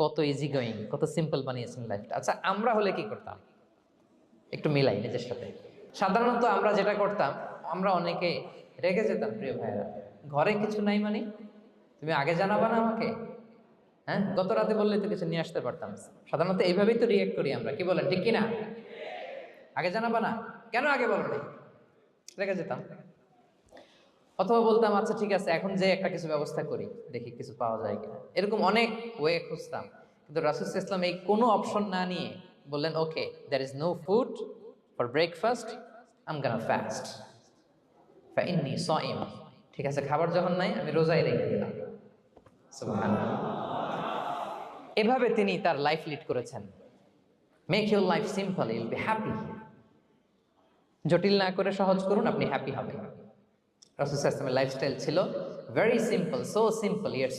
কত easy going, কত simple বানিয়েছেন লাইফটা। আচ্ছা, আমরা হলে কি করতাম? একটু মিলাই নিজের সাথে। সাধারণত আমরা যেটা করতাম, আমরা অনেকে রেগে যেতাম। প্রিয় ভাইরা, ঘরে কিছু নাই মানে তুমি আগে জানাবা না আমাকে? হ্যাঁ, গত রাতে বললে তো কিছু নিয়ে আসতে পারতাম। সাধারণত এইভাবেই তো রিয়েক্ট করি আমরা, কি বলেন ঠিক কিনা? আগে জানাবা না কেন, আগে বলো না, রেগে যেতাম। অথবা বলতাম আচ্ছা ঠিক আছে, এখন যে একটা কিছু ব্যবস্থা করি, দেখি কিছু পাওয়া যায় কিনা। এরকম অনেক ওয়ে খুঁজতাম, কিন্তু রাসূল সাল্লাল্লাহু আলাইহি ওয়াসাল্লাম এই কোনো অপশন না নিয়ে বললেন, okay, there is no food for breakfast, I am gonna fast ফাইন্নী সাইম। ঠিক আছে, খাবার যখন নাই আমি রোজাই রেখে দিলাম। সুবহানাল্লাহ। এভাবে তিনি তার লাইফ লিড করেছেন। Make your life simple, you'll be happy. জটিল না করে সহজ করুন, আপনি হ্যাপি হবেন। রাসূল সাল্লাল্লাহু আলাইহি ওয়াসাল্লামের লাইফস্টাইল ছিল very simple, so simple yet